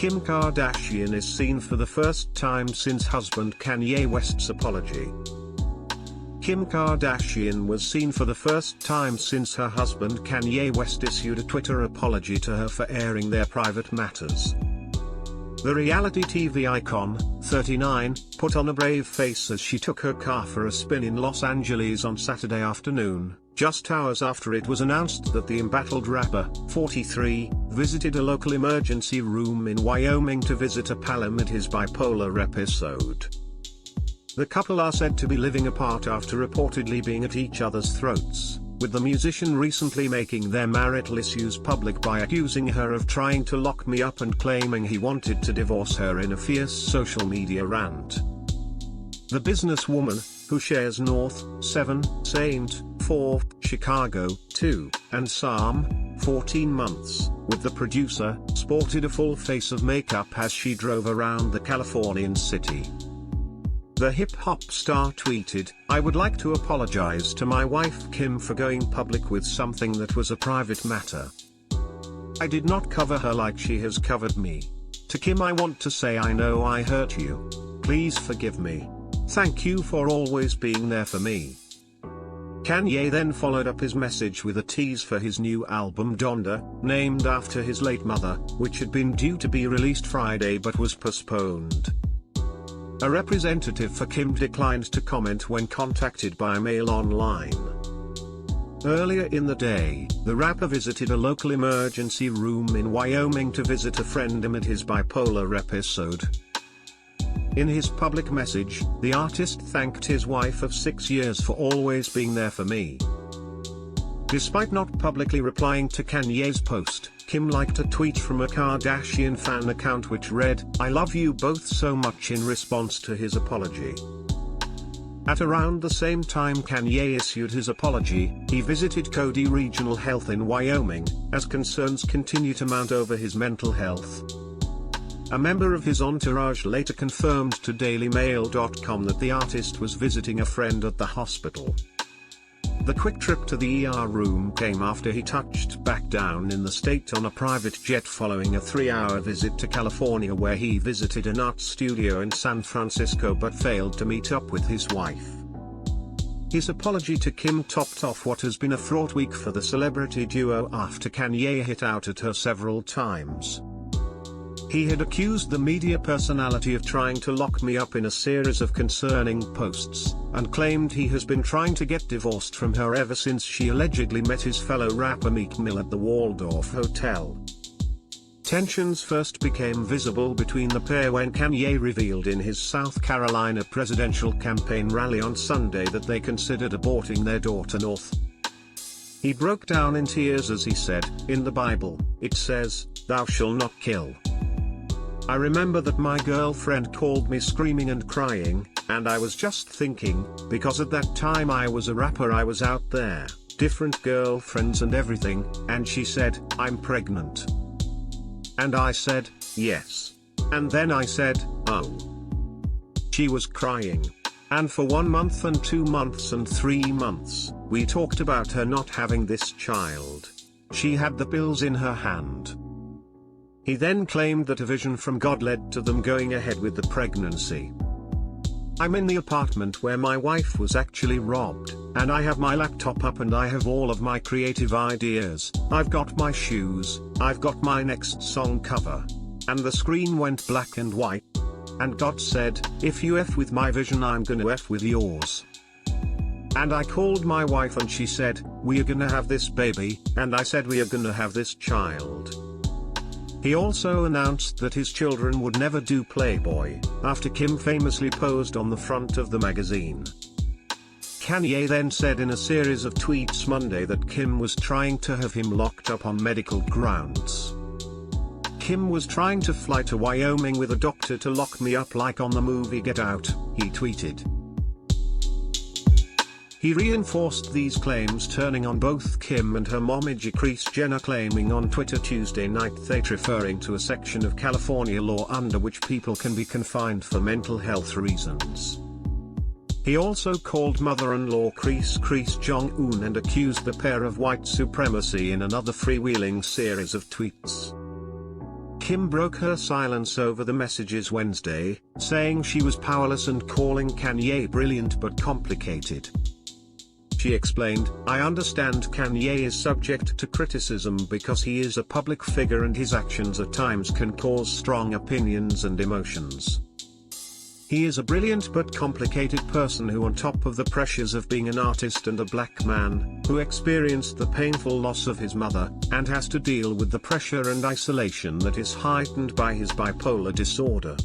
Kim Kardashian is seen for the first time since husband Kanye West's apology. Kim Kardashian was seen for the first time since her husband Kanye West issued a Twitter apology to her for airing their private matters. The reality TV icon, 39, put on a brave face as she took her car for a spin in Los Angeles on Saturday afternoon, just hours after it was announced that the embattled rapper, 43, visited a local emergency room in Wyoming to visit a pal amid his bipolar episode. The couple are said to be living apart after reportedly being at each other's throats, with the musician recently making their marital issues public by accusing her of trying to lock me up and claiming he wanted to divorce her in a fierce social media rant. The businesswoman, who shares North, 7, Saint, 4, Chicago, 2, and Psalm, 14 months, with the producer, sported a full face of makeup as she drove around the Californian city. The hip-hop star tweeted, "I would like to apologize to my wife Kim for going public with something that was a private matter. I did not cover her like she has covered me. To Kim I want to say I know I hurt you. Please forgive me. Thank you for always being there for me." Kanye then followed up his message with a tease for his new album Donda, named after his late mother, which had been due to be released Friday but was postponed. A representative for Kim declined to comment when contacted by Mail Online. Earlier in the day, the rapper visited a local emergency room in Wyoming to visit a friend amid his bipolar episode. In his public message, the artist thanked his wife of 6 years for always being there for me. Despite not publicly replying to Kanye's post, Kim liked a tweet from a Kardashian fan account which read, "I love you both so much," in response to his apology. At around the same time Kanye issued his apology, he visited Cody Regional Health in Wyoming, as concerns continue to mount over his mental health. A member of his entourage later confirmed to DailyMail.com that the artist was visiting a friend at the hospital. The quick trip to the ER room came after he touched back down in the state on a private jet following a 3-hour visit to California, where he visited an art studio in San Francisco but failed to meet up with his wife. His apology to Kim topped off what has been a fraught week for the celebrity duo after Kanye hit out at her several times. He had accused the media personality of trying to lock me up in a series of concerning posts, and claimed he has been trying to get divorced from her ever since she allegedly met his fellow rapper Meek Mill at the Waldorf Hotel. Tensions first became visible between the pair when Kanye revealed in his South Carolina presidential campaign rally on Sunday that they considered aborting their daughter North. He broke down in tears as he said, "In the Bible, it says, 'Thou shalt not kill.' I remember that my girlfriend called me screaming and crying, and I was just thinking, because at that time I was a rapper, I was out there, different girlfriends and everything, and she said, 'I'm pregnant.' And I said, 'Yes.' And then I said, 'Oh.' She was crying. And for 1 month and 2 months and 3 months, we talked about her not having this child. She had the pills in her hand." He then claimed that a vision from God led to them going ahead with the pregnancy. "I'm in the apartment where my wife was actually robbed, and I have my laptop up and I have all of my creative ideas. I've got my shoes, I've got my next song cover. And the screen went black and white. And God said, 'If you F with my vision, I'm gonna F with yours.' And I called my wife and she said, 'We are gonna have this baby,' and I said, 'We are gonna have this child.'" He also announced that his children would never do Playboy, after Kim famously posed on the front of the magazine. Kanye then said in a series of tweets Monday that Kim was trying to have him locked up on medical grounds. "Kim was trying to fly to Wyoming with a doctor to lock me up like on the movie Get Out," he tweeted. He reinforced these claims, turning on both Kim and her mom Kris Jenner, claiming on Twitter Tuesday night that referring to a section of California law under which people can be confined for mental health reasons. He also called mother-in-law Kris Jong-un and accused the pair of white supremacy in another freewheeling series of tweets. Kim broke her silence over the messages Wednesday, saying she was powerless and calling Kanye brilliant but complicated. She explained, "I understand Kanye is subject to criticism because he is a public figure and his actions at times can cause strong opinions and emotions. He is a brilliant but complicated person who, on top of the pressures of being an artist and a black man, who experienced the painful loss of his mother, and has to deal with the pressure and isolation that is heightened by his bipolar disorder.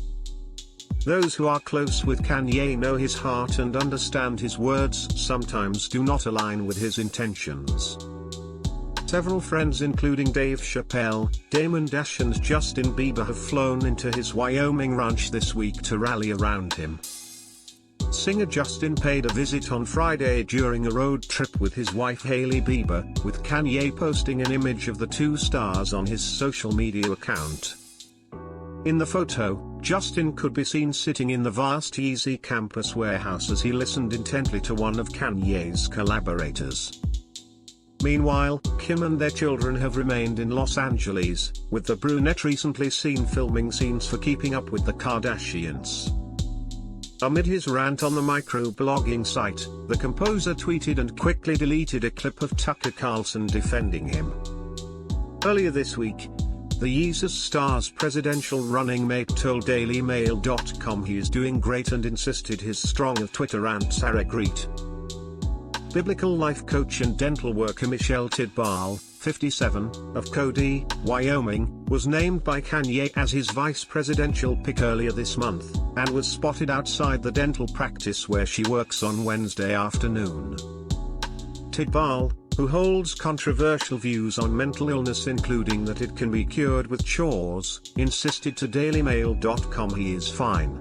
Those who are close with Kanye know his heart and understand his words sometimes do not align with his intentions." Several friends including Dave Chappelle, Damon Dash and Justin Bieber have flown into his Wyoming ranch this week to rally around him. Singer Justin paid a visit on Friday during a road trip with his wife Hailey Bieber, with Kanye posting an image of the two stars on his social media account. In the photo, Justin could be seen sitting in the vast Yeezy campus warehouse as he listened intently to one of Kanye's collaborators. Meanwhile, Kim and their children have remained in Los Angeles, with the brunette recently seen filming scenes for Keeping Up with the Kardashians. Amid his rant on the microblogging site, the composer tweeted and quickly deleted a clip of Tucker Carlson defending him. Earlier this week, the Yeezus star's presidential running mate told DailyMail.com he is doing great and insisted his strong of Twitter rants are a great. Biblical life coach and dental worker Michelle Tidball, 57, of Cody, Wyoming, was named by Kanye as his vice presidential pick earlier this month, and was spotted outside the dental practice where she works on Wednesday afternoon. Tidball, who holds controversial views on mental illness including that it can be cured with chores, insisted to DailyMail.com he is fine.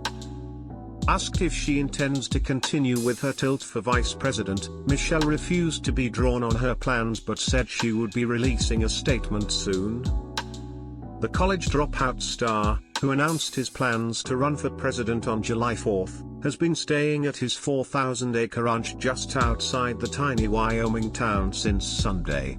Asked if she intends to continue with her tilt for vice president, Michelle refused to be drawn on her plans but said she would be releasing a statement soon. The college dropout star, who announced his plans to run for president on July 4, has been staying at his 4,000-acre ranch just outside the tiny Wyoming town since Sunday.